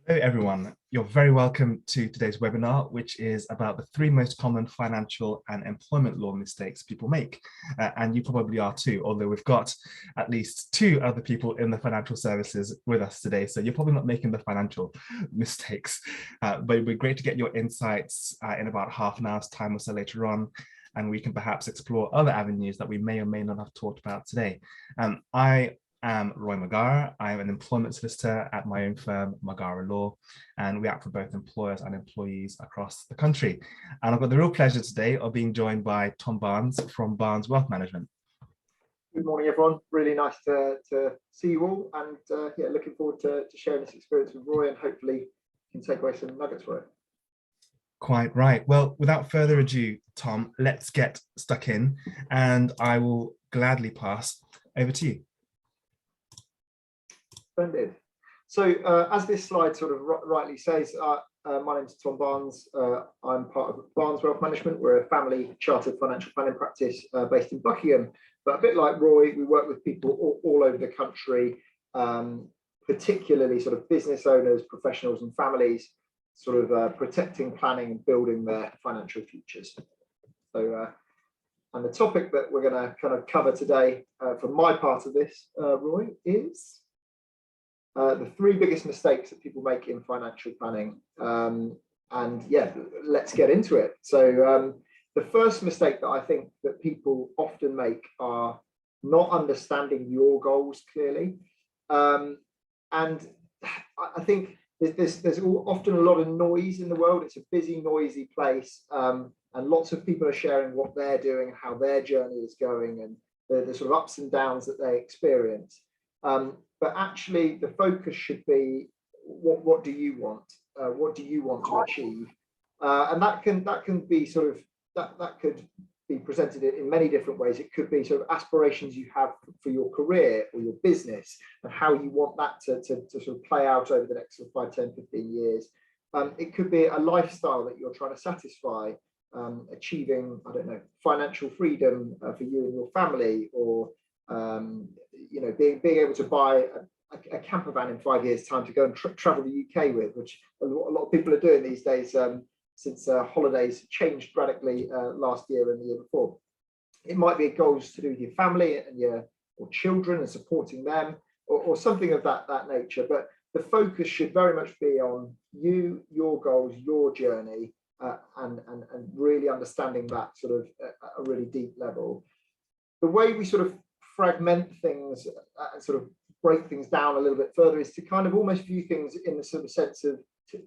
Hello everyone, you're very welcome to today's webinar, which is about the three most common financial and employment law mistakes people make. And you probably are too, although we've got at least two other people in the financial services with us today. So you're probably not making the financial mistakes, but it'd be great to get your insights in about half an hour's time or so later on. And we can perhaps explore other avenues that we may or may not have talked about today. I am Roy Magara. I am an employment solicitor at my own firm, Magara Law, and we act for both employers and employees across the country. And I've got the real pleasure today of being joined by Tom Barnes from Barnes Wealth Management. Good morning, everyone. Really nice to see you all, and yeah, looking forward to sharing this experience with Roy, and hopefully you can take away some nuggets for it. Quite right. Well, without further ado, Tom, let's get stuck in, and I will gladly pass over to you. Splendid. So as this slide sort of rightly says, my name is Tom Barnes. I'm part of Barnes Wealth Management. We're a family chartered financial planning practice based in Buckingham. But a bit like Roy, we work with people all over the country, particularly sort of business owners, professionals and families, sort of protecting, planning and building their financial futures. So, and the topic that we're going to kind of cover today from my part of this, Roy, is the three biggest mistakes that people make in financial planning. And yeah, let's get into it. So the first mistake that I think that people often make are not understanding your goals clearly. And I think there's often a lot of noise in the world. It's a busy, noisy place. And lots of people are sharing what they're doing and how their journey is going and the sort of ups and downs that they experience. But actually, the focus should be what do you want? What do you want to achieve? And that can be sort of that could be presented in many different ways. It could be sort of aspirations you have for your career or your business and how you want that to sort of play out over the next sort of 5, 10, 15 years. It could be a lifestyle that you're trying to satisfy, achieving, I don't know, financial freedom for you and your family, or you know, being able to buy a camper van in 5 years' time to go and travel the UK with, which a lot of people are doing these days, since holidays changed radically last year and the year before. It might be goals to do with your family and your children and supporting them, or something of that nature. But the focus should very much be on you, your goals, your journey, and really understanding that sort of at a really deep level. The way we sort of fragment things and sort of break things down a little bit further is to kind of almost view things in the sort of sense of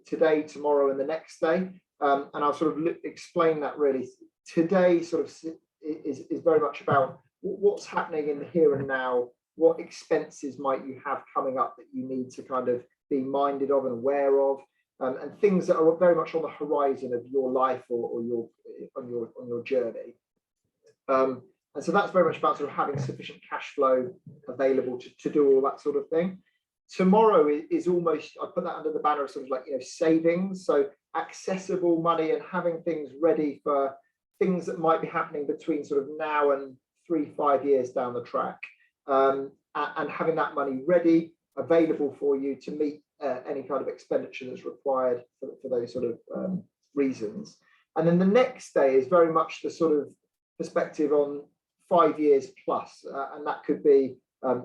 today, tomorrow and the next day. And I'll sort of explain that really. Today sort of is very much about what's happening in the here and now. What expenses might you have coming up that you need to kind of be minded of and aware of, and things that are very much on the horizon of your life or on your journey. And so that's very much about sort of having sufficient cash flow available to do all that sort of thing. Tomorrow is almost, I put that under the banner of sort of like, you know, savings. So accessible money and having things ready for things that might be happening between sort of now and 3-5 years down the track. And having that money ready, available for you to meet any kind of expenditure that's required for those sort of reasons. And then the next day is very much the sort of perspective on 5 years plus, and that could be 5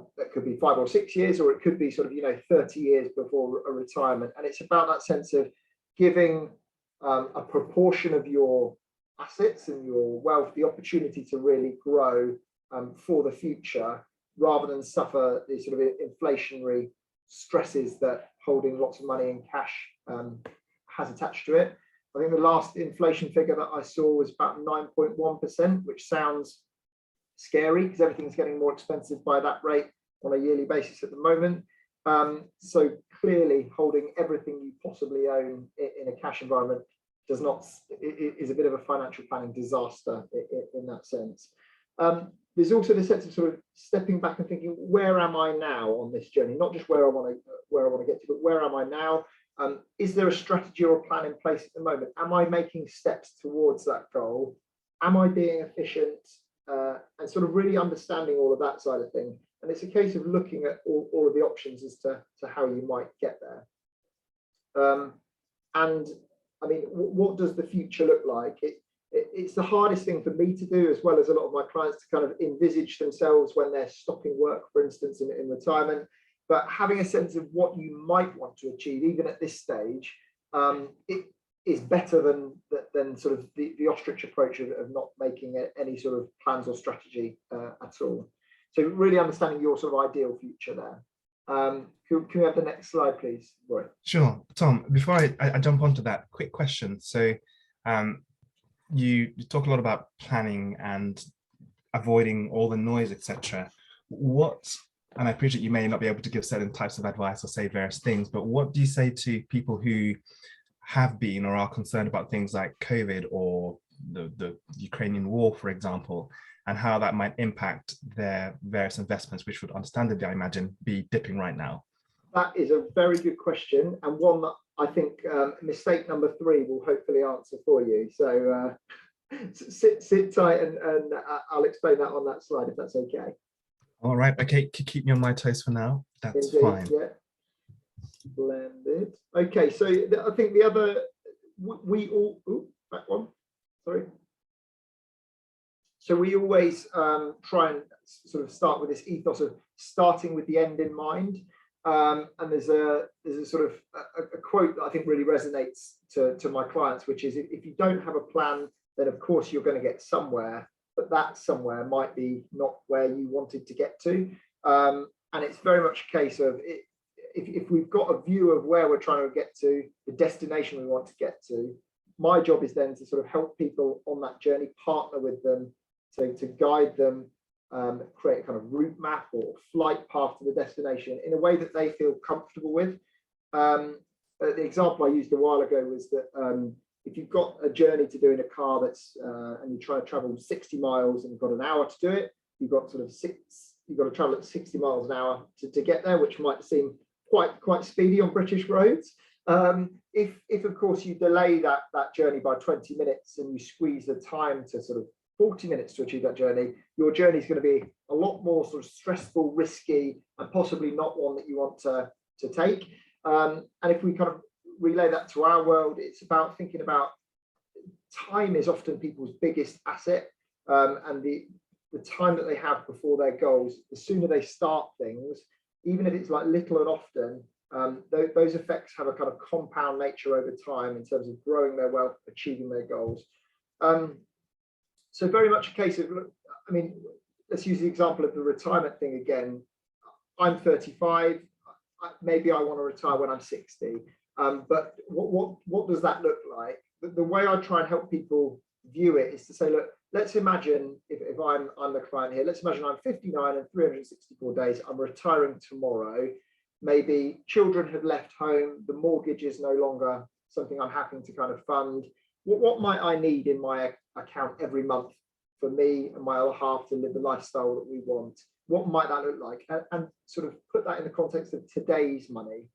or 6 years, or it could be sort of, you know, 30 years before a retirement. And it's about that sense of giving a proportion of your assets and your wealth the opportunity to really grow for the future, rather than suffer the sort of inflationary stresses that holding lots of money in cash has attached to it. I think the last inflation figure that I saw was about 9.1%, which sounds scary because everything's getting more expensive by that rate on a yearly basis at the moment. So clearly holding everything you possibly own in a cash environment is a bit of a financial planning disaster in that sense. There's also the sense of sort of stepping back and thinking, where am I now on this journey? Not just where I want to get to, but where am I now? Is there a strategy or a plan in place at the moment? Am I making steps towards that goal? Am I being efficient? And sort of really understanding all of that side of things. And it's a case of looking at all of the options as to how you might get there. And I mean, what does the future look like? It's the hardest thing for me to do, as well as a lot of my clients, to kind of envisage themselves when they're stopping work, for instance, in retirement. But having a sense of what you might want to achieve, even at this stage, it is better than sort of the ostrich approach of not making any sort of plans or strategy at all. So really understanding your sort of ideal future there. Can we have the next slide, please, Roy? Sure. Tom, before I jump onto that, quick question. So you talk a lot about planning and avoiding all the noise, etc. And I appreciate you may not be able to give certain types of advice or say various things, but what do you say to people who have been or are concerned about things like COVID or the Ukrainian war, for example, and how that might impact their various investments, which would understandably, I imagine, be dipping right now? That is a very good question, and one that I think mistake number 3 will hopefully answer for you. So sit tight and I'll explain that on that slide, if that's okay. All right, okay, keep me on my toes for now. That's Indeed, fine. Yeah, blended. Okay, so I think the other, we all, back one, sorry. So we always try and sort of start with this ethos of starting with the end in mind. And there's a sort of a quote that I think really resonates to my clients, which is, if you don't have a plan, then of course you're going to get somewhere, but that somewhere might be not where you wanted to get to. And it's very much a case of, if we've got a view of where we're trying to get to, the destination we want to get to, my job is then to sort of help people on that journey, partner with them, to guide them, create a kind of route map or flight path to the destination in a way that they feel comfortable with. The example I used a while ago was that if you've got a journey to do in a car that's and you try to travel 60 miles and you've got an hour to do it, you've got to travel at 60 miles an hour to get there, which might seem quite speedy on British roads. If of course you delay that journey by 20 minutes and you squeeze the time to sort of 40 minutes to achieve that journey, your journey is going to be a lot more sort of stressful, risky, and possibly not one that you want to take. And if we kind of relay that to our world, it's about thinking about time is often people's biggest asset, and the time that they have before their goals, the sooner they start things, even if it's like little and often, those effects have a kind of compound nature over time in terms of growing their wealth, achieving their goals. So very much a case of, I mean, let's use the example of the retirement thing again. I'm 35, maybe I want to retire when I'm 60, but what does that look like? The way I try and help people view it is to say, look, let's imagine if I'm the client here, let's imagine I'm 59 and 364 days, I'm retiring tomorrow. Maybe children have left home, the mortgage is no longer something I'm having to kind of fund. What might I need in my account every month for me and my other half to live the lifestyle that we want? What might that look like? And sort of put that in the context of today's money.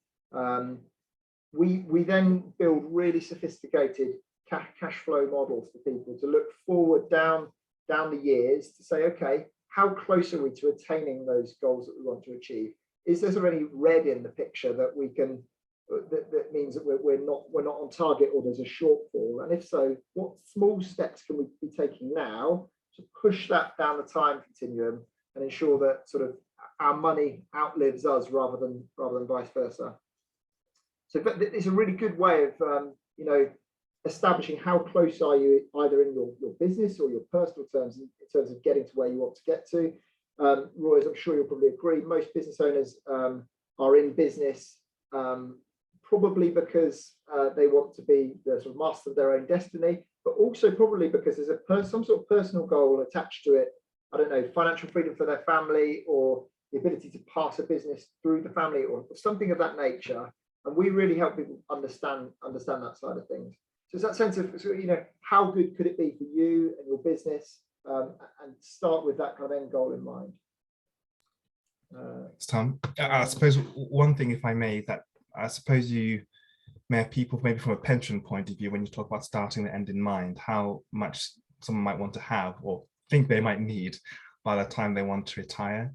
We then build really sophisticated cash flow models for people to look forward down the years to say, okay, how close are we to attaining those goals that we want to achieve? Is there any red in the picture that we can that means that we're not on target, or there's a shortfall? And if so, what small steps can we be taking now to push that down the time continuum and ensure that sort of our money outlives us rather than vice versa? So it's a really good way of establishing how close are you either in your business or your personal terms in terms of getting to where you want to get to. Roy, as I'm sure you'll probably agree, most business owners are in business probably because they want to be the sort of master of their own destiny, but also probably because there's some sort of personal goal attached to it. I don't know, financial freedom for their family, or the ability to pass a business through the family, or something of that nature. And we really help people understand that side of things. So it's that sense of, how good could it be for you and your business, and start with that kind of end goal in mind. Tom, I suppose one thing, if I may, that I suppose you may have people, maybe from a pension point of view, when you talk about starting the end in mind, how much someone might want to have or think they might need by the time they want to retire.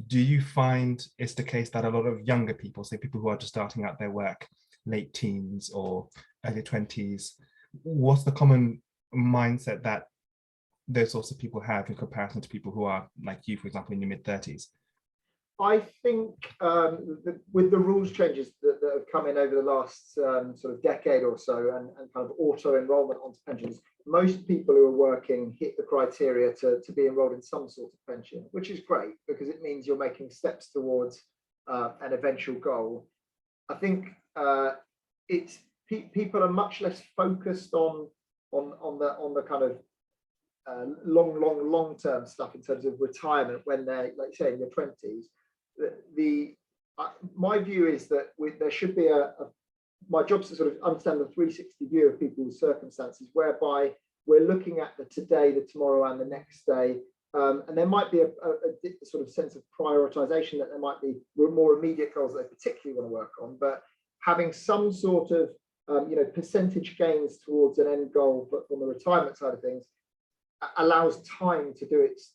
Do you find it's the case that a lot of younger people, say people who are just starting out their work, late teens or early 20s. What's the common mindset that those sorts of people have in comparison to people who are like you, for example, in your mid-30s? I think with the rules changes that have come in over the last sort of decade or so, and kind of auto enrollment onto pensions, most people who are working hit the criteria to be enrolled in some sort of pension, which is great because it means you're making steps towards an eventual goal. I think it's people are much less focused on the kind of long-term stuff in terms of retirement when they're, like say, in their 20s. My view is that there should be my job's to sort of understand the 360 view of people's circumstances, whereby we're looking at the today, the tomorrow, and the next day. And there might be a sort of sense of prioritization, that there might be more immediate goals that they particularly want to work on, but having some sort of percentage gains towards an end goal, but from the retirement side of things, allows time to do its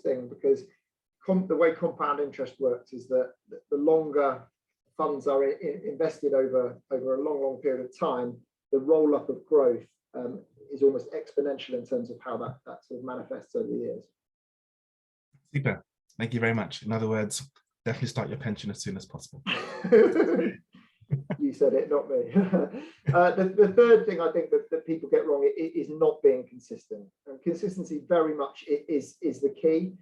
thing, because the way compound interest works is that the longer funds are invested over a long period of time, the roll up of growth is almost exponential in terms of how that sort of manifests over the years. Super. Thank you very much. In other words, definitely start your pension as soon as possible. You said it, not me. The third thing I think that people get wrong is not being consistent. And consistency very much is the key.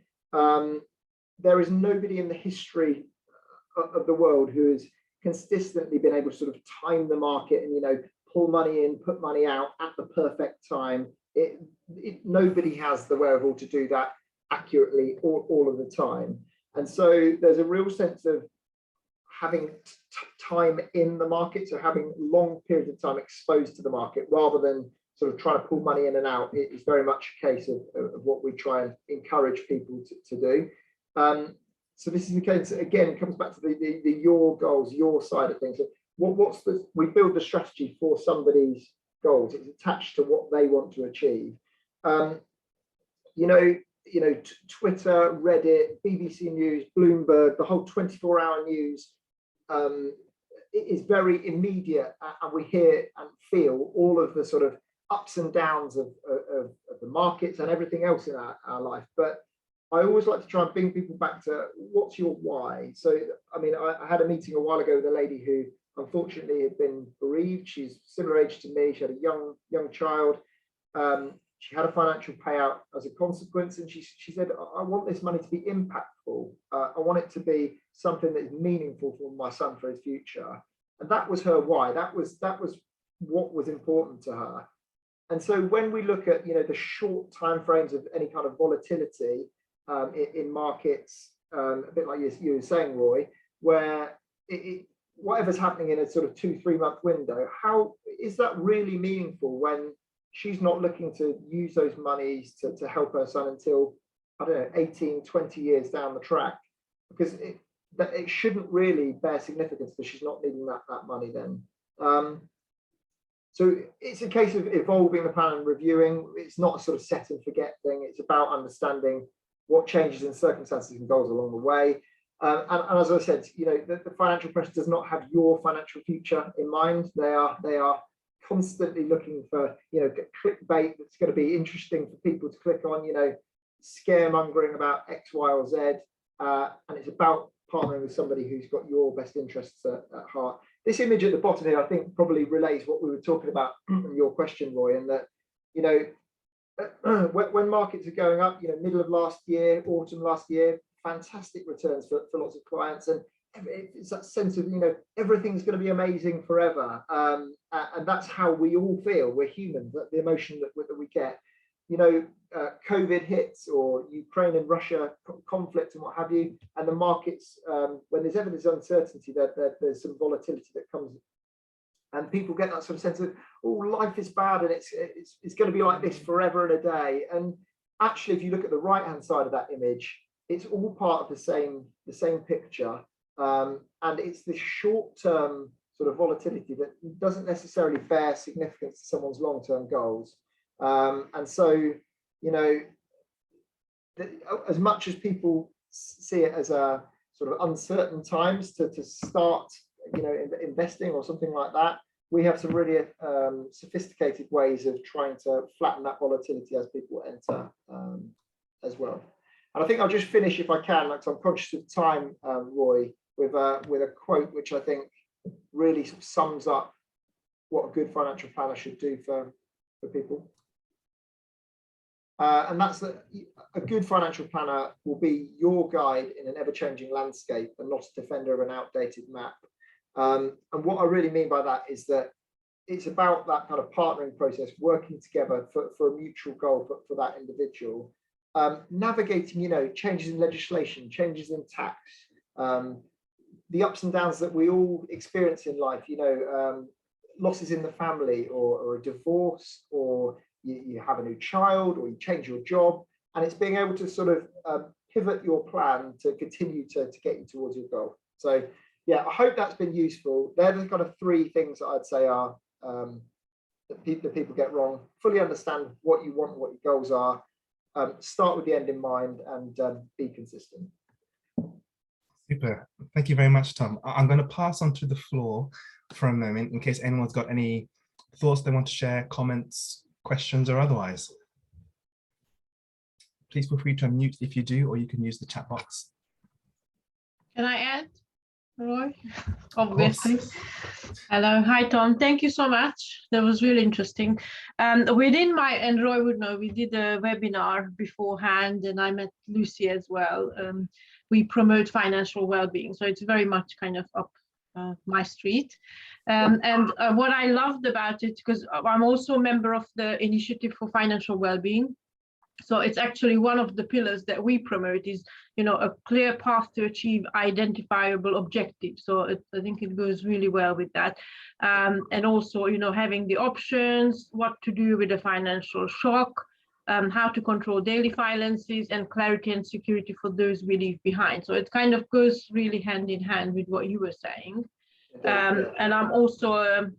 There is nobody in the history of the world who has consistently been able to sort of time the market and pull money in, put money out at the perfect time. Nobody has the wherewithal to do that accurately all of the time. And so there's a real sense of having time in the market, so having long periods of time exposed to the market rather than sort of trying to pull money in and out. It is very much a case of what we try and encourage people to do. So this is the case, again, it comes back to the your goals, your side of things. So we build the strategy for somebody's goals. It's attached to what they want to achieve. Twitter, Reddit, BBC News, Bloomberg, the whole 24-hour news is very immediate, and we hear and feel all of the sort of ups and downs of the markets and everything else in our life. But I always like to try and bring people back to what's your why. So, I mean, I had a meeting a while ago with a lady who unfortunately had been bereaved. She's similar age to me. She had a young child. She had a financial payout as a consequence, and she said, I want this money to be impactful. I want it to be something that is meaningful for my son, for his future. And that was her why. That was what was important to her. And so when we look at the short timeframes of any kind of volatility in markets, a bit like you were saying, Roy, where whatever's happening in a sort of 2-3 month window, how is that really meaningful when she's not looking to use those monies to help her son until, I don't know, 18, 20 years down the track? Because it shouldn't really bear significance because she's not needing that money then. So it's a case of evolving the plan and reviewing. It's not a sort of set and forget thing. It's about understanding what changes in circumstances and goals along the way. And as I said, the financial press does not have your financial future in mind. They are constantly looking for clickbait that's going to be interesting for people to click on, scaremongering about X, Y, or Z, and it's about partnering with somebody who's got your best interests at heart. This image at the bottom here, I think, probably relays what we were talking about in your question, Roy, in that when markets are going up, middle of last year, autumn last year, fantastic returns for lots of clients, and it's that sense of everything's going to be amazing forever, and that's how we all feel. We're human. The emotion that we get, COVID hits, or Ukraine and Russia conflict and what have you, and the markets, when there's ever this uncertainty, there's some volatility that comes, and people get that sort of sense of, oh, life is bad and it's going to be like this forever and a day. And actually, if you look at the right hand side of that image, it's all part of the same picture. And it's this short-term sort of volatility that doesn't necessarily bear significance to someone's long-term goals. And so, as much as people see it as a sort of uncertain times to start investing or something like that, we have some really sophisticated ways of trying to flatten that volatility as people enter as well. And I think I'll just finish, if I can, like, so I'm conscious of time, Roy, with a quote which I think really sort of sums up what a good financial planner should do for people. And that's that a good financial planner will be your guide in an ever-changing landscape and not a defender of an outdated map. And what I really mean by that is that it's about that kind of partnering process, working together for a mutual goal for that individual. Navigating, changes in legislation, changes in tax, the ups and downs that we all experience in life, losses in the family, or a divorce, or you have a new child, or you change your job, and it's being able to sort of pivot your plan to continue to get you towards your goal. So yeah, I hope that's been useful. They're the kind of three things that I'd say are that people get wrong. Fully understand what you want, what your goals are. Start with the end in mind, and be consistent. Super. Thank you very much, Tom. I'm going to pass on to the floor for a moment in case anyone's got any thoughts they want to share, comments, questions, or otherwise. Please feel free to unmute if you do, or you can use the chat box. Can I add, Roy? Obviously. Hello. Hi, Tom. Thank you so much. That was really interesting. And Roy would know, we did a webinar beforehand, and I met Lucy as well. We promote financial well-being, so it's very much kind of up my street. And what I loved about it, because I'm also a member of the Initiative for Financial Well-being, so it's actually one of the pillars that we promote is, a clear path to achieve identifiable objectives. So I think it goes really well with that. And also, having the options, what to do with a financial shock, how to control daily finances, and clarity and security for those we leave behind. So it kind of goes really hand in hand with what you were saying. And I'm also a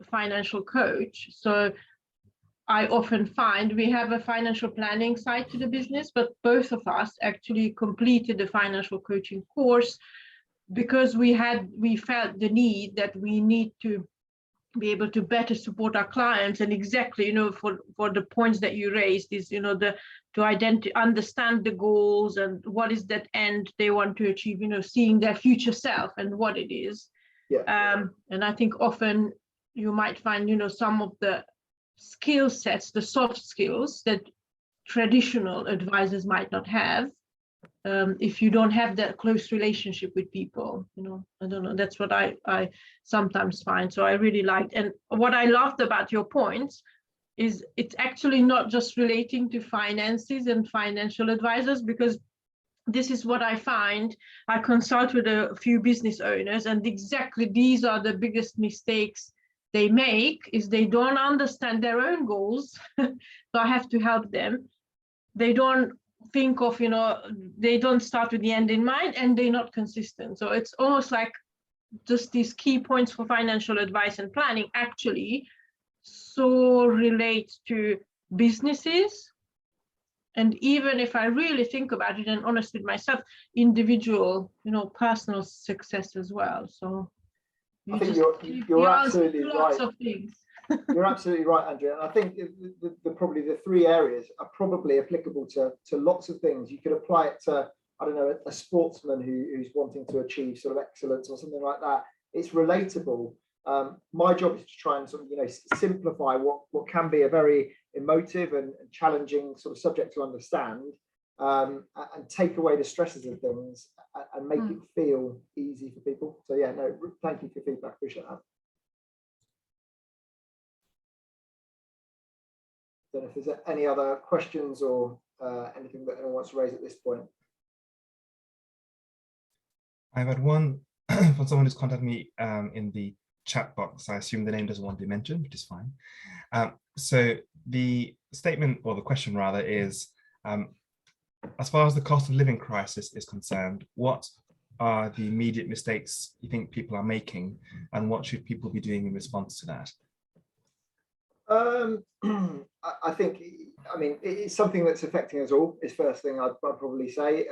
financial coach. So I often find we have a financial planning side to the business, but both of us actually completed the financial coaching course because we felt the need that we need to be able to better support our clients. And exactly, for the points that you raised is, to understand the goals and what is that end they want to achieve, seeing their future self and what it is. Yeah. And I think often you might find, some of the skill sets, the soft skills that traditional advisors might not have, if you don't have that close relationship with people. I don't know, that's what I sometimes find. So I really liked, and what I loved about your points is it's actually not just relating to finances and financial advisors, because this is what I find. I consult with a few business owners, and exactly these are the biggest mistakes they make, is they don't understand their own goals. So I have to help them. They don't think of, they don't start with the end in mind, and they're not consistent. So it's almost like just these key points for financial advice and planning actually so relate to businesses. And even if I really think about it and honest with myself, individual, personal success as well. So I think you're absolutely right. You're absolutely right, Andrea. And I think probably the three areas are probably applicable to lots of things. You could apply it to, I don't know, a sportsman who's wanting to achieve sort of excellence or something like that. It's relatable. My job is to try and sort of, simplify what can be a very emotive and challenging sort of subject to understand, and take away the stresses of things and make it feel easy for people. So yeah, no, thank you for feedback. Appreciate that. I don't know if there's any other questions or anything that anyone wants to raise at this point. I've had one from someone who's contacted me in the chat box. I assume the name doesn't want to be mentioned, which is fine. So the statement, or the question rather, is, as far as the cost of living crisis is concerned, what are the immediate mistakes you think people are making, and what should people be doing in response to that? I think, it's something that's affecting us all, is first thing I'd probably say.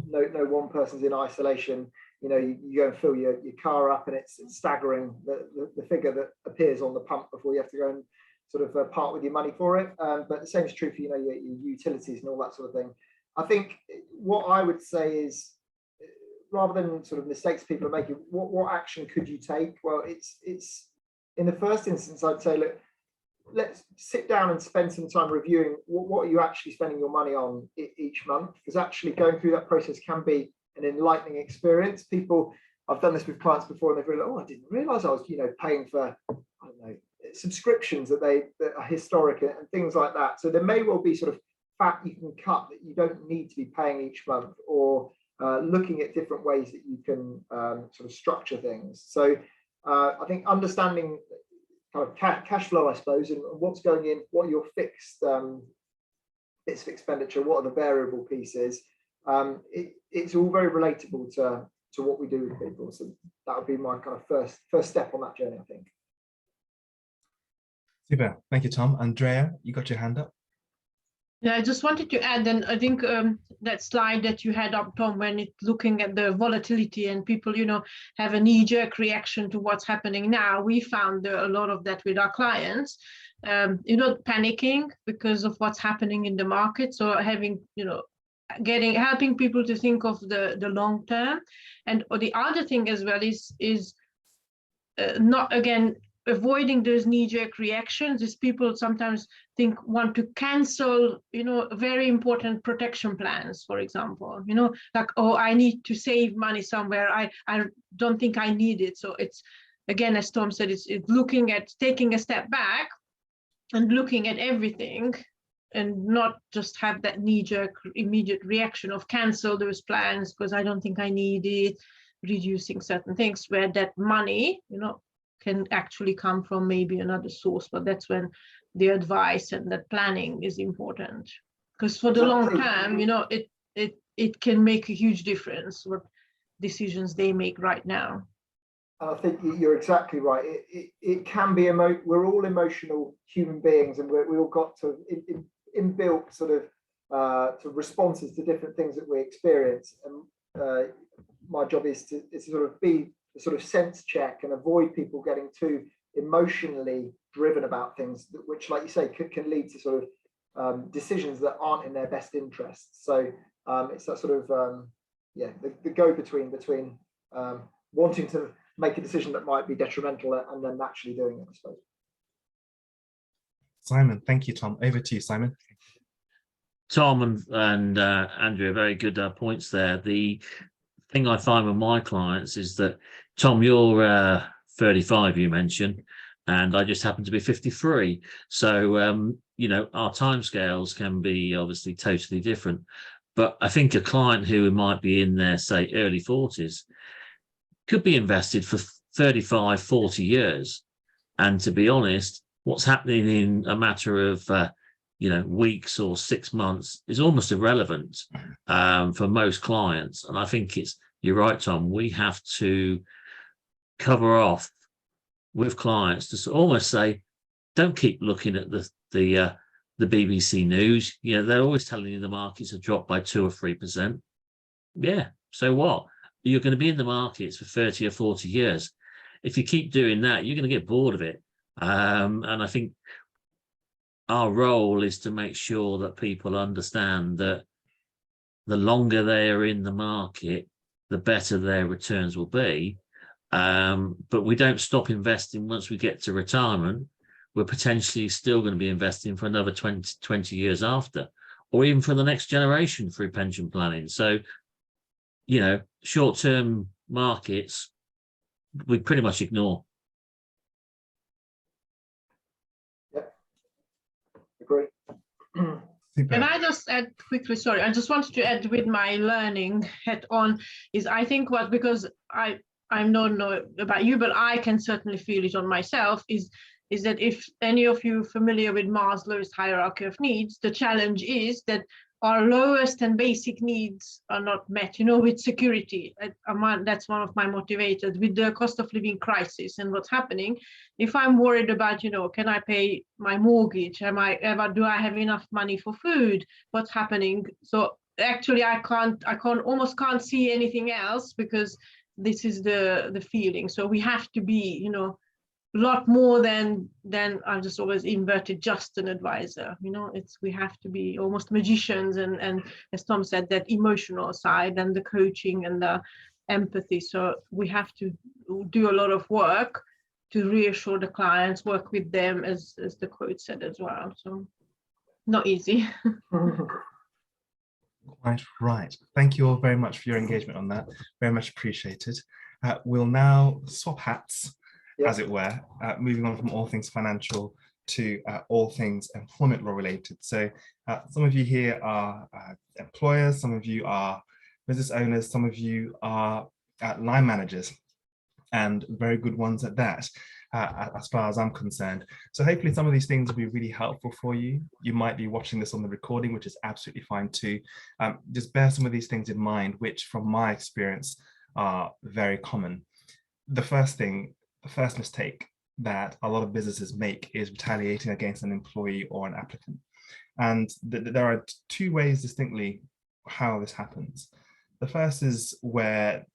No one person's in isolation. you go and fill your car up, and it's staggering the figure that appears on the pump before you have to go and sort of part with your money for it. But the same is true for your utilities and all that sort of thing. I think what I would say is, rather than sort of mistakes people are making, what action could you take? Well, it's in the first instance, I'd say, look, let's sit down and spend some time reviewing what are you actually spending your money on each month, because actually going through that process can be an enlightening experience. I've done this with clients before, and they've realized, oh, I didn't realize I was paying for, I don't know, subscriptions that are historic and things like that. So there may well be sort of fat you can cut that you don't need to be paying each month, or looking at different ways that you can sort of structure things. So I think understanding kind of cash flow, I suppose, and what's going in, what are your fixed bits of expenditure, what are the variable pieces, it's all very relatable to what we do with people. So that would be my kind of first step on that journey, I think. Super, thank you, Tom. Andrea, you got your hand up. Yeah, I just wanted to add, and I think that slide that you had up, Tom, when it's looking at the volatility and people, have a knee-jerk reaction to what's happening now. We found a lot of that with our clients, panicking because of what's happening in the market. So having, helping people to think of the long term. And the other thing as well is not, again, avoiding those knee-jerk reactions. Is people sometimes want to cancel, very important protection plans, for example, like, oh, I need to save money somewhere. I don't think I need it. So it's, again, as Tom said, it's looking at taking a step back and looking at everything, and not just have that knee-jerk immediate reaction of cancel those plans because I don't think I need it, reducing certain things, where that money, can actually come from maybe another source. But that's when the advice and the planning is important, because for the long term, it can make a huge difference what decisions they make right now. I think you're exactly right. It can be we're all emotional human beings, and we all got to inbuilt sort of responses to different things that we experience. And my job is to sort of be the sort of sense check and avoid people getting too emotionally driven about things, which, like you say, can lead to sort of decisions that aren't in their best interests. So it's that sort of the go-between between wanting to make a decision that might be detrimental and then actually doing it, I suppose. Simon, thank you, Tom. Over to you, Simon. Tom and Andrea, very good points there. The thing I find with my clients is that, Tom, you're 35, you mentioned, and I just happen to be 53. So, our timescales can be obviously totally different. But I think a client who might be in their, say, early 40s could be invested for 35, 40 years. And to be honest, what's happening in a matter of, weeks or 6 months is almost irrelevant for most clients. And I think you're right, Tom, we have to cover off with clients to almost say, don't keep looking at the BBC News. They're always telling you the markets have dropped by 2 or 3%. Yeah, so what? You're going to be in the markets for 30 or 40 years. If you keep doing that, you're going to get bored of it. And I think our role is to make sure that people understand that the longer they are in the market, the better their returns will be. But we don't stop investing once we get to retirement. We're potentially still going to be investing for another 20 years after, or even for the next generation through pension planning. So, short-term markets, we pretty much ignore. Yep. Agree. Can I just add quickly? Sorry, I just wanted to add with my learning hat on is I think because I don't know about you, but I can certainly feel it on myself is that if any of you familiar with Maslow's hierarchy of needs, the challenge is that our lowest and basic needs are not met, with security. That's one of my motivators with the cost of living crisis and what's happening. If I'm worried about, can I pay my mortgage? Do I have enough money for food? What's happening? So actually I almost can't see anything else because this is the feeling. So we have to be, you know, a lot more than I'm just always inverted, just an advisor. You know, we have to be almost magicians, and as Tom said, that emotional side and the coaching and the empathy. So we have to do a lot of work to reassure the clients, work with them, as the quote said as well. So not easy. Quite right. Thank you all very much for your engagement on that. Very much appreciated. We'll now swap hats, as it were, moving on from all things financial to all things employment law related. So some of you here are employers, some of you are business owners, some of you are line managers, and very good ones at that, as far as I'm concerned. So hopefully some of these things will be really helpful for you. You might be watching this on the recording, which is absolutely fine too. Just bear some of these things in mind, which from my experience are very common. The first mistake that a lot of businesses make is retaliating against an employee or an applicant. And there are two ways distinctly how this happens. The first is where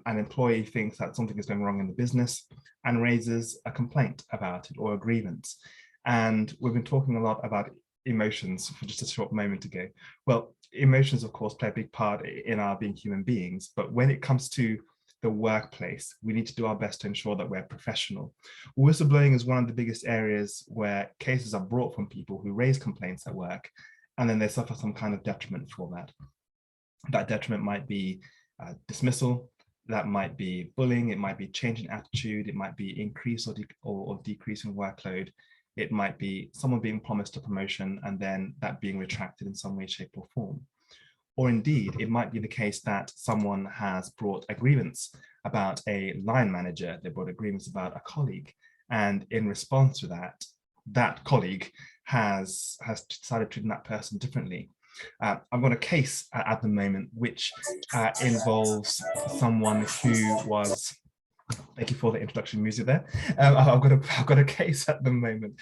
an employee thinks that something is going wrong in the business and raises a complaint about it or a grievance. And we've been talking a lot about emotions for just a short moment ago. Well, emotions, of course, play a big part in our being human beings, but when it comes to the workplace, we need to do our best to ensure that we're professional. Whistleblowing is one of the biggest areas where cases are brought from people who raise complaints at work, and then they suffer some kind of detriment for that. That detriment might be dismissal, that might be bullying, it might be change in attitude, it might be increase or decrease in workload, it might be someone being promised a promotion and then that being retracted in some way, shape or form. Or indeed, it might be the case that someone has brought a grievance about a line manager, they brought a grievance about a colleague, and in response to that, that colleague has decided to treat that person differently. I've got a case at the moment which involves someone who was, thank you for the introduction music there. I've got a case at the moment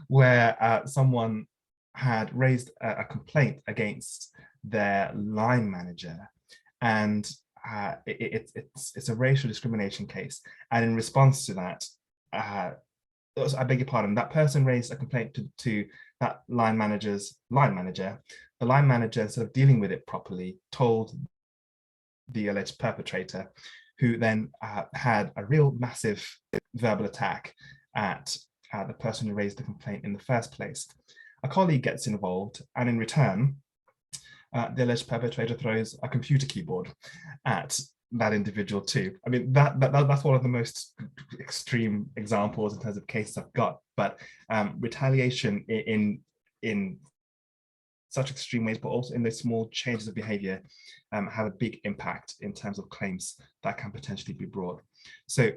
where someone had raised a complaint against their line manager, and it's a racial discrimination case. And in response to that, I beg your pardon, that person raised a complaint to that line manager's line manager. The line manager, instead of dealing with it properly, told the alleged perpetrator, who then had a real massive verbal attack at the person who raised the complaint in the first place. A colleague gets involved, and in return, the alleged perpetrator throws a computer keyboard at that individual too. I mean, that's one of the most extreme examples in terms of cases I've got, but retaliation in such extreme ways, but also in those small changes of behavior have a big impact in terms of claims that can potentially be brought. So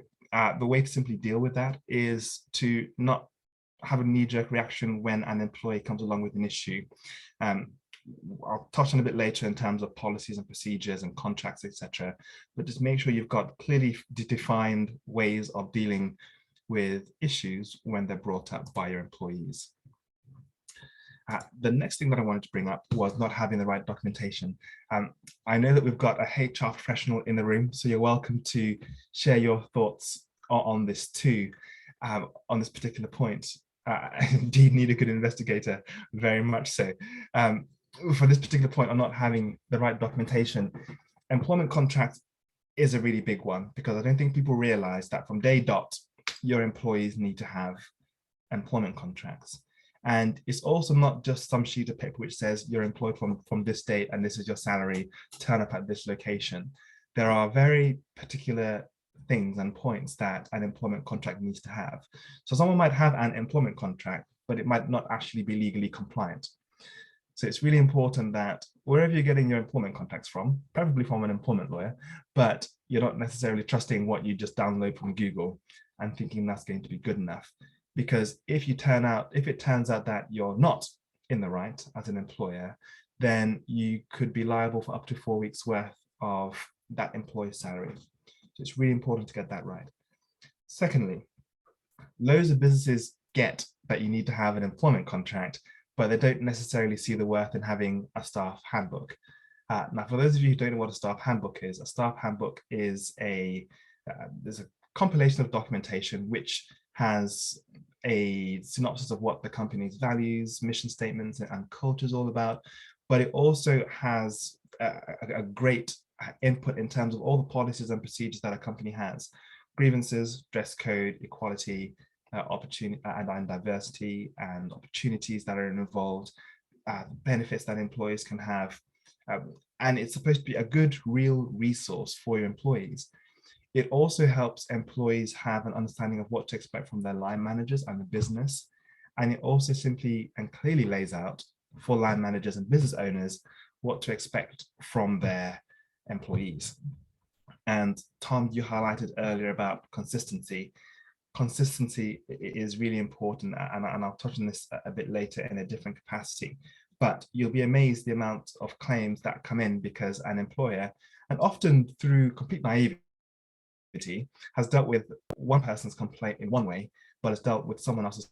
the way to simply deal with that is to not have a knee-jerk reaction when an employee comes along with an issue. I'll touch on a bit later in terms of policies and procedures and contracts, etc. But just make sure you've got clearly defined ways of dealing with issues when they're brought up by your employees. The next thing that I wanted to bring up was not having the right documentation. I know that we've got a HR professional in the room, so you're welcome to share your thoughts on this too, on this particular point. Indeed need a good investigator, very much so. For this particular point on not having the right documentation, employment contract is a really big one, because I don't think people realize that from day dot, your employees need to have employment contracts. And it's also not just some sheet of paper which says you're employed from this date and this is your salary, turn up at this location. There are very particular things and points that an employment contract needs to have. So someone might have an employment contract, but it might not actually be legally compliant. So it's really important that wherever you're getting your employment contracts from, preferably from an employment lawyer, but you're not necessarily trusting what you just download from Google and thinking that's going to be good enough. Because if it turns out that you're not in the right as an employer, then you could be liable for up to 4 weeks worth of that employee's salary. So it's really important to get that right. Secondly, loads of businesses get that you need to have an employment contract, but they don't necessarily see the worth in having a staff handbook. Now, for those of you who don't know what a staff handbook is, a staff handbook is there's a compilation of documentation which has a synopsis of what the company's values, mission statements, and culture is all about, but it also has a great input in terms of all the policies and procedures that a company has: grievances, dress code, equality, opportunity and diversity, and opportunities that are involved, benefits that employees can have. And it's supposed to be a good, real resource for your employees. It also helps employees have an understanding of what to expect from their line managers and the business. And it also simply and clearly lays out for line managers and business owners what to expect from their employees. And Tom, you highlighted earlier about consistency. Consistency is really important, and I'll touch on this a bit later in a different capacity. But you'll be amazed the amount of claims that come in because an employer, and often through complete naivety, has dealt with one person's complaint in one way, but has dealt with someone else's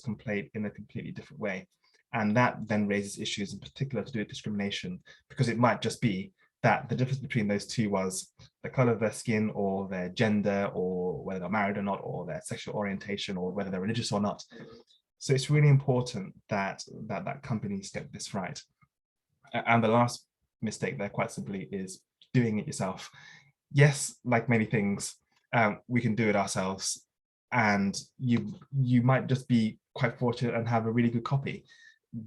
complaint in a completely different way. And that then raises issues in particular to do with discrimination, because it might just be that the difference between those two was the color of their skin, or their gender, or whether they're married or not, or their sexual orientation, or whether they're religious or not. So it's really important that companies get this right. And the last mistake there, quite simply, is doing it yourself. Yes, like many things, we can do it ourselves, and you might just be quite fortunate and have a really good copy.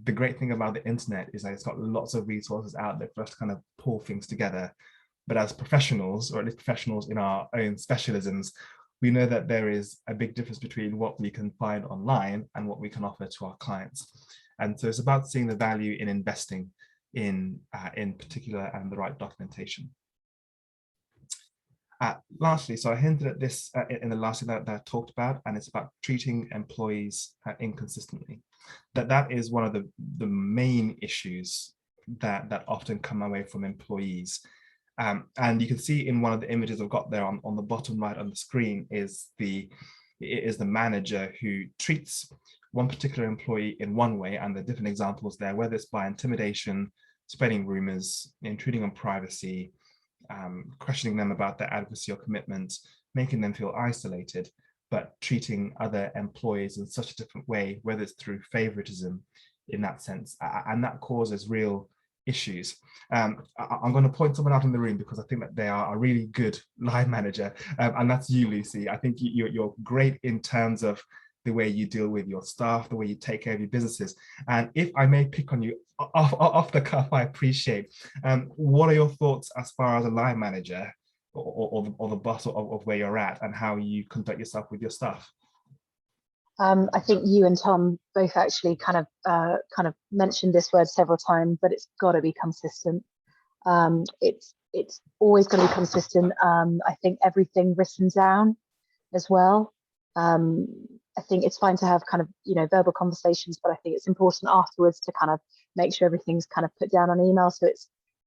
The great thing about the internet is that it's got lots of resources out there for us to kind of pull things together. But as professionals, or at least professionals in our own specialisms, we know that there is a big difference between what we can find online and what we can offer to our clients. And so it's about seeing the value in investing in particular and the right documentation. Lastly, so I hinted at this in the last thing that I talked about, and it's about treating employees inconsistently. That is one of the main issues that often come away from employees. And you can see in one of the images I've got there on the bottom right on the screen is the manager who treats one particular employee in one way, and the different examples there, whether it's by intimidation, spreading rumors, intruding on privacy, questioning them about their advocacy or commitment, making them feel isolated, but treating other employees in such a different way, whether it's through favoritism in that sense, and that causes real issues. I'm going to point someone out in the room because I think that they are a really good line manager, and that's you, Lucy. I think you're great in terms of the way you deal with your staff, the way you take care of your businesses. And if I may pick on you off the cuff, I appreciate. What are your thoughts as far as a line manager or the boss of where you're at, and how you conduct yourself with your staff? I think you and Tom both actually kind of mentioned this word several times, but it's got to be consistent. It's always going to be consistent. I think everything written down as well. I think it's fine to have kind of, verbal conversations, but I think it's important afterwards to kind of make sure everything's kind of put down on email, so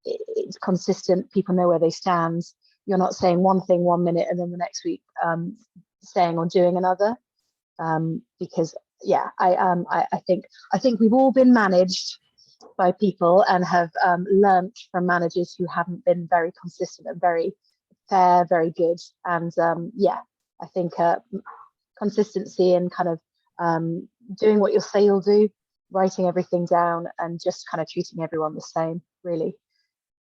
it's consistent. People know where they stand. You're not saying one thing 1 minute and then the next week saying or doing another. Because yeah, I think we've all been managed by people and have learnt from managers who haven't been very consistent and very fair, very good. And yeah, I think consistency and kind of doing what you'll say you'll do, writing everything down, and just kind of treating everyone the same, really.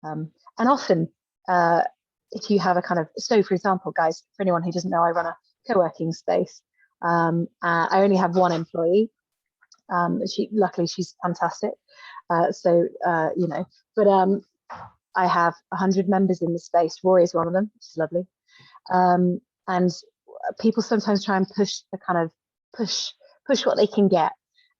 And often, if you have a kind of, so for example, guys, for anyone who doesn't know, I run a co-working space. I only have one employee. Luckily she's fantastic. But I have 100 members in the space. Rory is one of them, which is lovely. And people sometimes try and push what they can get.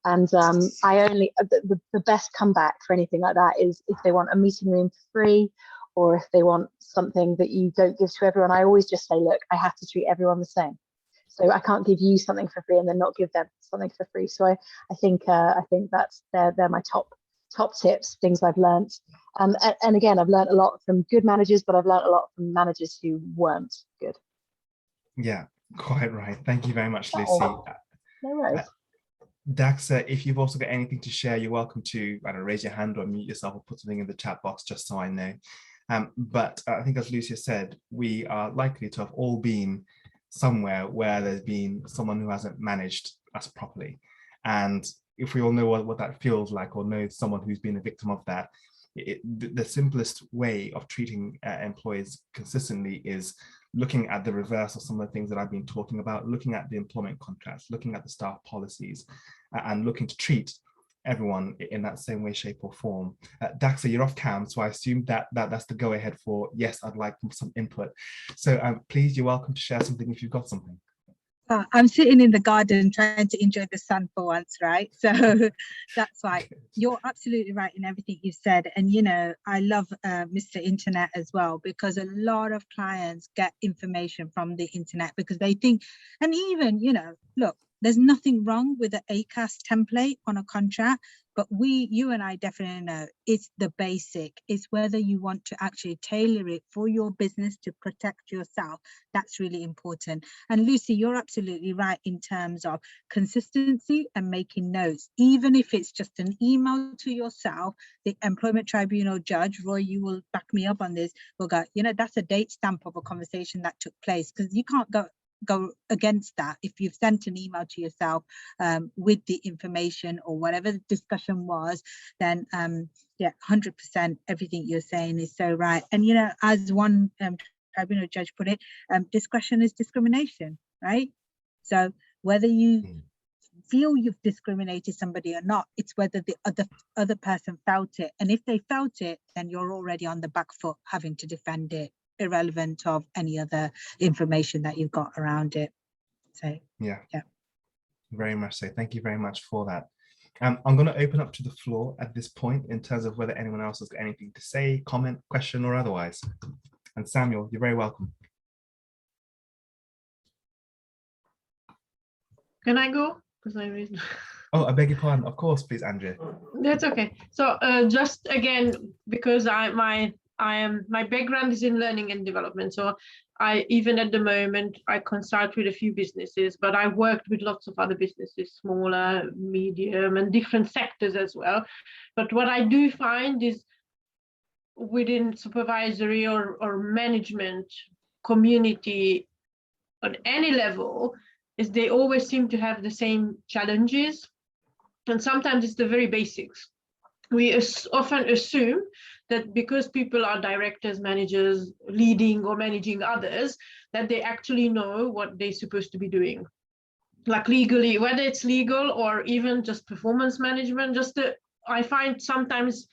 And the best comeback for anything like that is if they want a meeting room for free, or if they want something that you don't give to everyone. I always just say, look, I have to treat everyone the same. So I can't give you something for free and then not give them something for free. So I think that's they're my top tips, things I've learned. And again, I've learned a lot from good managers, but I've learned a lot from managers who weren't good. Yeah, quite right. Thank you very much, Lucy. No worries. Daxa, if you've also got anything to share, you're welcome to, I don't know, raise your hand or mute yourself or put something in the chat box just so I know. But I think, as Lucia said, we are likely to have all been somewhere where there's been someone who hasn't managed us properly. And if we all know what that feels like, or know someone who's been a victim of that, the simplest way of treating employees consistently is looking at the reverse of some of the things that I've been talking about, looking at the employment contracts, looking at the staff policies, and looking to treat everyone in that same way, shape, or form. Daxa, you're off cam, so I assume that's the go ahead for, yes, I'd like some input. So please, you're welcome to share something if you've got something. I'm sitting in the garden trying to enjoy the sun for once, right? So that's why you're absolutely right in everything you said. And, you know, I love Mr. Internet as well, because a lot of clients get information from the internet because they think, and even, you know, look, there's nothing wrong with an ACAS template on a contract, but you and I definitely know it's the basic. It's whether you want to actually tailor it for your business to protect yourself. That's really important. And Lucy, you're absolutely right in terms of consistency and making notes. Even if it's just an email to yourself, the Employment Tribunal judge, Roy, you will back me up on this, will go, you know, that's a date stamp of a conversation that took place, because you can't go against that. If you've sent an email to yourself with the information or whatever the discussion was, then yeah, 100% everything you're saying is so right. And you know, as one tribunal judge put it, discretion is discrimination, right? So whether you feel you've discriminated somebody or not, it's whether the other person felt it, and if they felt it, then you're already on the back foot having to defend it, irrelevant of any other information that you've got around it. So yeah, yeah, very much so. Thank you very much for that. I'm going to open up to the floor at this point in terms of whether anyone else has got anything to say, comment, question, or otherwise. And Samuel, you're very welcome. Can I go? Because I read. Oh, I beg your pardon. Of course, please, Andrea. That's okay. So just again, because my background is in learning and development. So I, even at the moment, I consult with a few businesses, but I worked with lots of other businesses, smaller, medium, and different sectors as well. But what I do find is within supervisory or management community on any level, is they always seem to have the same challenges. And sometimes it's the very basics. We often assume that because people are directors, managers, leading or managing others, that they actually know what they're supposed to be doing. Like legally, whether it's legal or even just performance management, I find sometimes,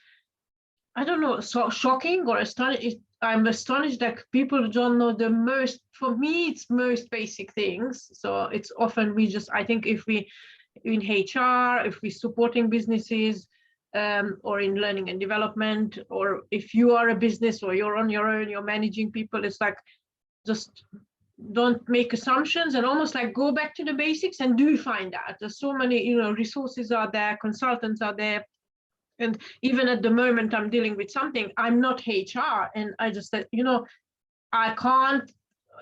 I don't know, so shocking or astonishing. I'm astonished that people don't know the most, for me, it's most basic things. So it's often I think if we, in HR, if we're supporting businesses, or in learning and development, or if you are a business or you're on your own, you're managing people, it's like, just don't make assumptions and almost like go back to the basics and do find out. There's so many, you know, resources are there, consultants are there. And even at the moment I'm dealing with something, I'm not HR, and I just said, you know, I can't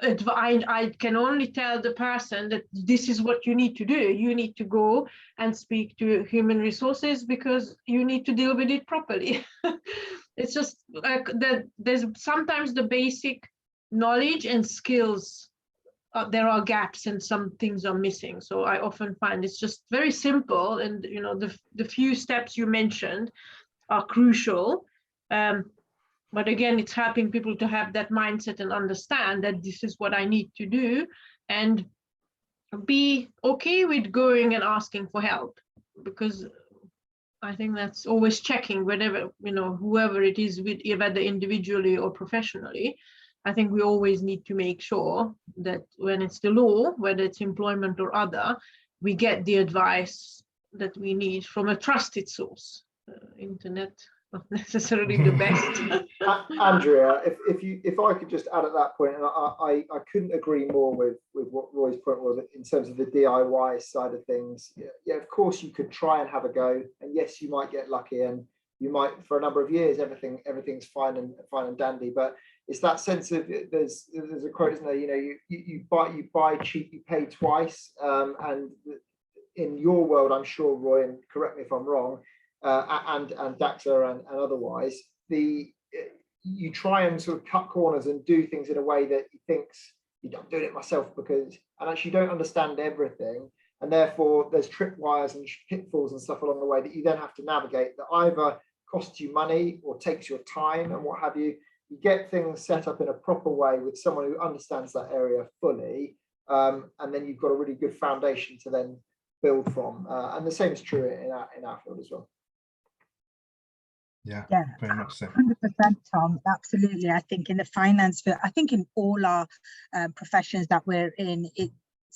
advise, I can only tell the person that this is what you need to do. You need to go and speak to human resources because you need to deal with it properly. It's just like that there's sometimes the basic knowledge and skills, there are gaps and some things are missing. So I often find it's just very simple, and you know, the few steps you mentioned are crucial. But again, it's helping people to have that mindset and understand that this is what I need to do, and be okay with going and asking for help, because I think that's always checking whenever, you know, whoever it is, with whether individually or professionally. I think we always need to make sure that when it's the law, whether it's employment or other, we get the advice that we need from a trusted source. Internet, not necessarily the best. Andrea, if I could just add at that point, and I couldn't agree more with what Roy's point was in terms of the DIY side of things. Yeah, of course you could try and have a go, and yes, you might get lucky, and you might, for a number of years, everything's fine and dandy. But it's that sense of, there's a quote, isn't there? You know, you buy cheap, you pay twice, and in your world, I'm sure, Roy, and correct me if I'm wrong, and Daxa and otherwise, you try and sort of cut corners and do things in a way that he thinks, I'm doing it myself because, and actually you don't understand everything. And therefore there's tripwires and pitfalls and stuff along the way that you then have to navigate that either costs you money or takes your time and what have you. You get things set up in a proper way with someone who understands that area fully. And then you've got a really good foundation to then build from. And the same is true in our field as well. Yeah, very much so. 100%, Tom. Absolutely. I think in the finance field, I think in all our professions that we're in, it's,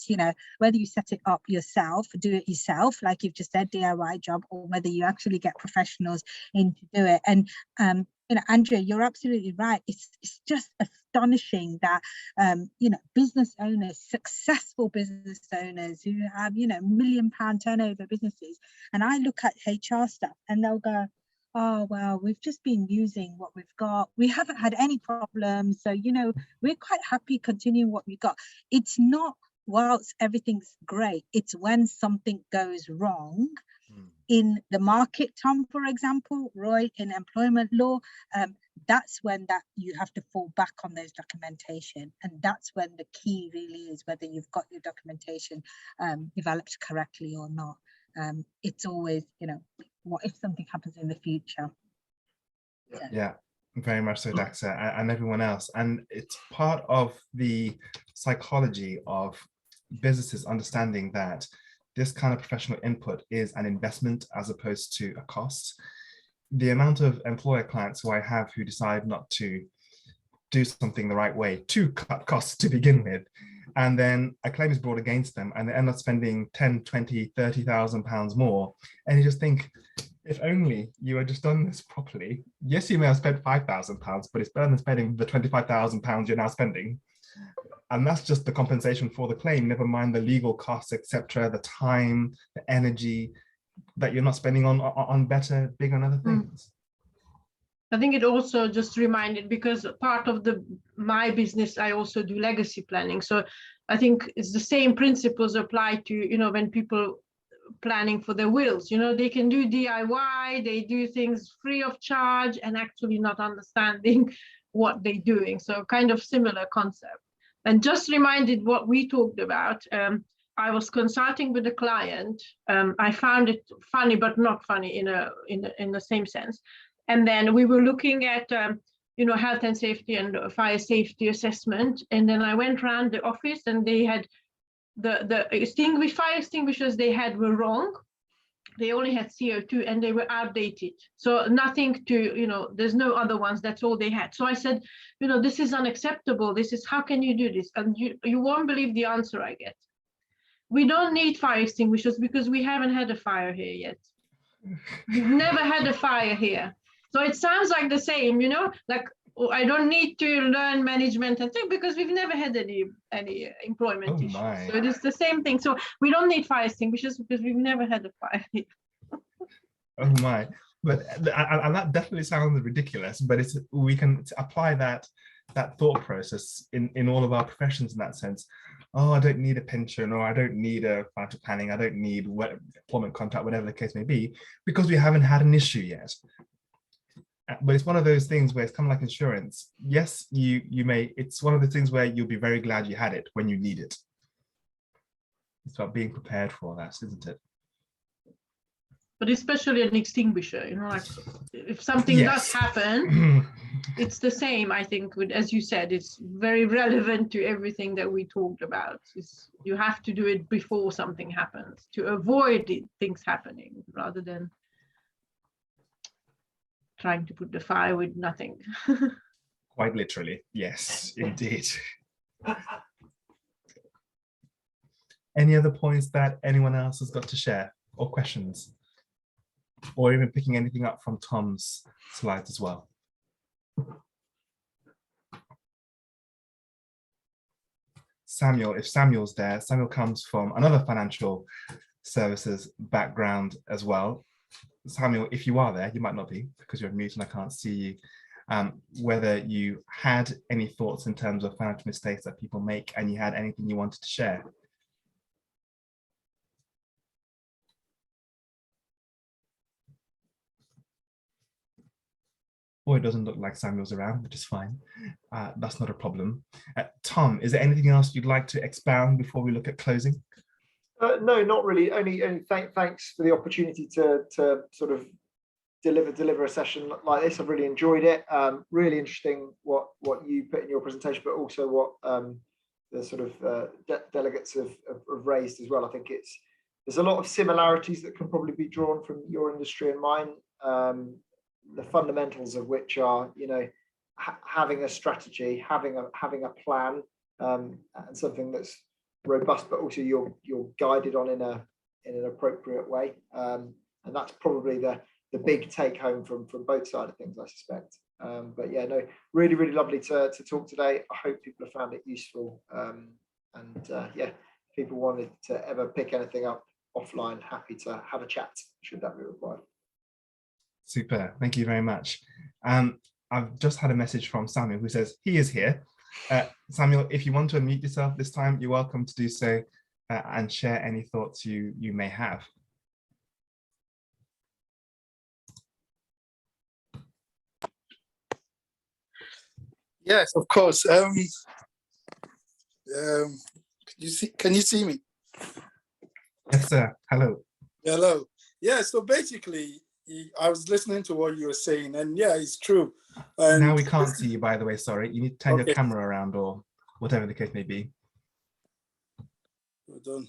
you know, whether you set it up yourself, do it yourself, like you've just said, DIY job, or whether you actually get professionals in to do it. And you know, Andrea, you're absolutely right. It's just astonishing that you know, business owners, successful business owners who have, you know, £1 million turnover businesses, and I look at HR stuff and they'll go, oh, well, we've just been using what we've got. We haven't had any problems. So, you know, we're quite happy continuing what we got. It's not whilst everything's great. It's when something goes wrong in the market, Tom, for example, Roy, in employment law, that's when that you have to fall back on those documentation. And that's when the key really is whether you've got your documentation developed correctly or not. It's always, you know, what if something happens in the future? So. Yeah, very much so, Daxa, and everyone else. And it's part of the psychology of businesses understanding that this kind of professional input is an investment as opposed to a cost. The amount of employer clients who I have who decide not to do something the right way to cut costs to begin with, and then a claim is brought against them and they end up spending 10, 20, 30,000 pounds more. And you just think, if only you had just done this properly. Yes, you may have spent 5,000 pounds, but it's better than spending the 25,000 pounds you're now spending. And that's just the compensation for the claim, never mind the legal costs, etc., the time, the energy that you're not spending on better, bigger and other things. I think it also just reminded, because part of my business, I also do legacy planning. So I think it's the same principles apply to, you know, when people planning for their wills, you know, they can do DIY, they do things free of charge and actually not understanding what they're doing. So kind of similar concept. And just reminded what we talked about. I was consulting with a client. I found it funny, but not funny in the same sense. And then we were looking at, you know, health and safety and fire safety assessment. And then I went around the office and they had the fire extinguishers they had were wrong. They only had CO2 and they were outdated. So nothing to, you know, there's no other ones. That's all they had. So I said, you know, this is unacceptable. This is, how can you do this? And you won't believe the answer I get. We don't need fire extinguishers because we haven't had a fire here yet. We've never had a fire here. So it sounds like the same, you know, like, oh, I don't need to learn management and things because we've never had any employment issues. So it is the same thing. So we don't need fire extinguishers because we've never had a fire here. Oh my, but and that definitely sounds ridiculous, but we can apply that thought process in all of our professions in that sense. Oh, I don't need a pension, or I don't need a financial planning, I don't need employment contract, whatever the case may be, because we haven't had an issue yet. But it's one of those things where it's kind of like insurance. Yes, you may, it's one of the things where you'll be very glad you had it when you need it. It's about being prepared for that, isn't it? But especially an extinguisher, you know, like if something does happen, it's the same, I think, as you said, it's very relevant to everything that we talked about. You have to do it before something happens to avoid things happening rather than trying to put the fire with nothing. Quite literally, yes, indeed. Any other points that anyone else has got to share, or questions? Or even picking anything up from Tom's slides as well? Samuel, if Samuel's there, Samuel comes from another financial services background as well. Samuel, if you are there, you might not be because you're mute and I can't see you. Whether you had any thoughts in terms of financial mistakes that people make and you had anything you wanted to share. or it doesn't look like Samuel's around, which is fine. That's not a problem. Tom, is there anything else you'd like to expound before we look at closing? No, not really. Only thanks for the opportunity to sort of deliver a session like this. I've really enjoyed it. Really interesting what you put in your presentation, but also what the sort of delegates have raised as well. I think there's a lot of similarities that can probably be drawn from your industry and mine. The fundamentals of which are, you know, having a strategy, having a plan, and something that's robust, but also you're guided on in an appropriate way. And that's probably the big take home from both sides of things, I suspect. But yeah, no, really, really lovely to talk today. I hope people have found it useful. Yeah, if people wanted to ever pick anything up offline, happy to have a chat should that be required. Super, thank you very much. I've just had a message from Samuel who says he is here. Samuel, if you want to unmute yourself this time, you're welcome to do so and share any thoughts you may have. Yes, of course. Can you see me? Yes, sir. Hello. Hello. Yeah, so basically, I was listening to what you were saying, and yeah, it's true. And now we can't see you, by the way, sorry. You need to turn Okay. your camera around or whatever the case may be. Hold on.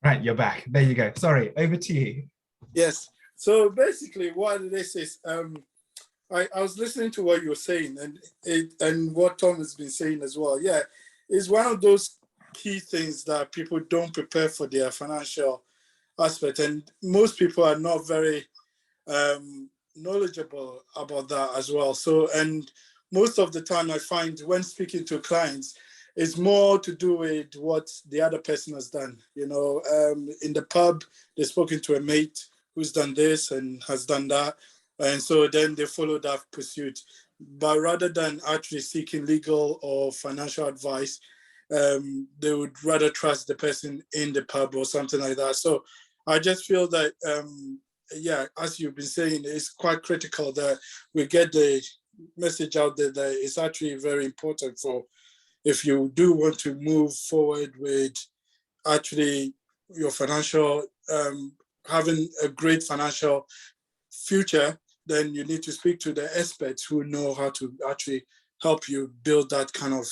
Right, you're back. There you go. Sorry, over to you. Yes. So basically, what this is, I was listening to what you were saying, and what Tom has been saying as well. Yeah, it's one of those key things that people don't prepare for their financial aspect, and most people are not very knowledgeable about that as well. So, and most of the time I find when speaking to clients, it's more to do with what the other person has done. You know, in the pub, they've spoken to a mate who's done this and has done that. And so then they follow that pursuit. But rather than actually seeking legal or financial advice, they would rather trust the person in the pub or something like that. So I just feel that, yeah, as you've been saying, it's quite critical that we get the message out there that it's actually very important for, if you do want to move forward with actually your financial, having a great financial future, then you need to speak to the experts who know how to actually help you build that kind of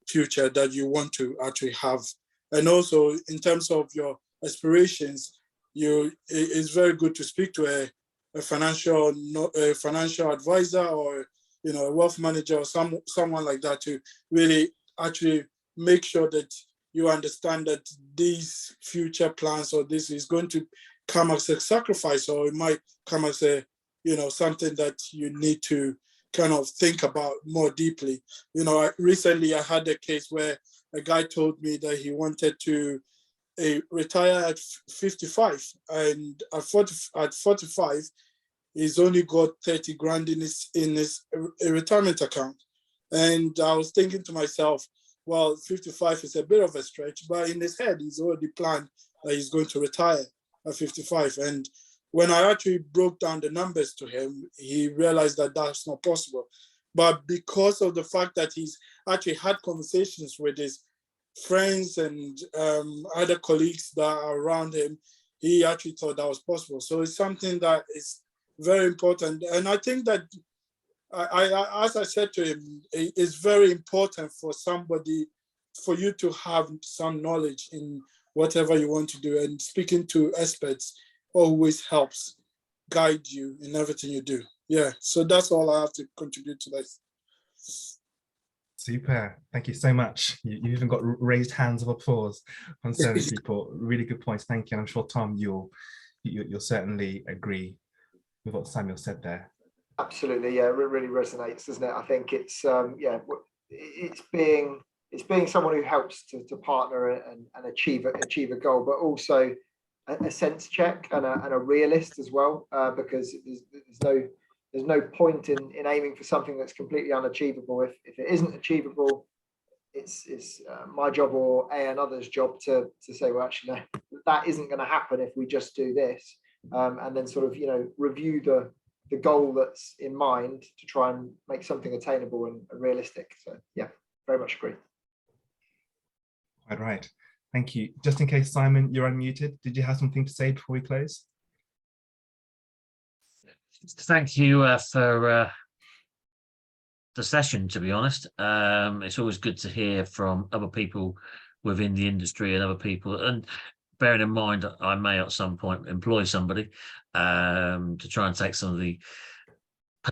future that you want to actually have. And also in terms of your aspirations, it's very good to speak to a financial advisor, or a wealth manager, or someone like that, to really actually make sure that you understand that these future plans, or this is going to come as a sacrifice, or it might come as a something that you need to kind of think about more deeply. Recently I had a case where a guy told me that he wanted to retire at 55, and at 45 he's only got 30 grand in his retirement account. And I was thinking to myself, well, 55 is a bit of a stretch, but in his head he's already planned that he's going to retire at 55. And when I actually broke down the numbers to him, he realized that that's not possible. But because of the fact that he's actually had conversations with his friends and other colleagues that are around him, he actually thought that was possible. So it's something that is very important. And I think that, as I said to him, it's very important for you to have some knowledge in whatever you want to do, and speaking to experts always helps guide you in everything you do. Yeah, so that's all I have to contribute to this. Super, thank you so much. You even got raised hands of applause from certain people. Really good points, thank you. And I'm sure, Tom, you'll certainly agree with what Samuel said there. Absolutely, yeah, it really resonates, doesn't it? I think it's it's being someone who helps to partner and achieve a goal, but also a sense check and a realist as well, because there's no point in aiming for something that's completely unachievable. If it isn't achievable, it's my job or another's job to say, well, actually, no, that isn't going to happen if we just do this. and then sort of, you know, review the goal that's in mind to try and make something attainable and realistic. So yeah, very much agree. Quite right. Thank you. Just in case, Simon, you're unmuted, did you have something to say before we close? Thank you for the session, to be honest. It's always good to hear from other people within the industry and other people, and bearing in mind that I may at some point employ somebody to try and take some of the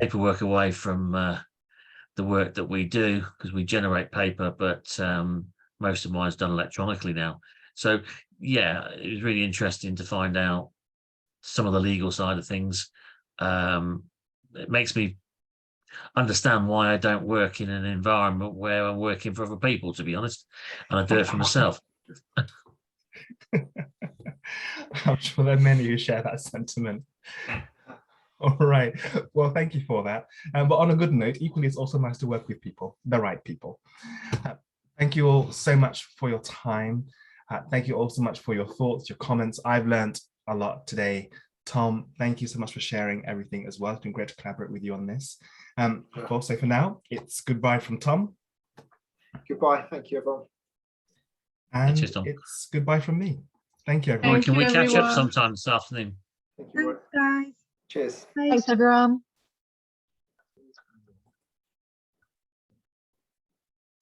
paperwork away from the work that we do, because we generate paper, but most of mine is done electronically now. So yeah, it was really interesting to find out some of the legal side of things. It makes me understand why I don't work in an environment where I'm working for other people, to be honest, and I do it for myself. I'm sure there are many who share that sentiment. All right. Well, thank you for that. But on a good note, equally, it's also nice to work with people, the right people. Thank you all so much for your time. Thank you all so much for your thoughts, your comments. I've learned a lot today. Tom, thank you so much for sharing everything as well. It's been great to collaborate with you on this. Of course, so for now, it's goodbye from Tom. Goodbye. Thank you, everyone. And Cheers, Tom. it's goodbye from me. Thank you, everyone. Thank Can we you, catch up everyone. sometime this afternoon? Thank you. Thanks, guys. Cheers. Bye. Thanks, everyone.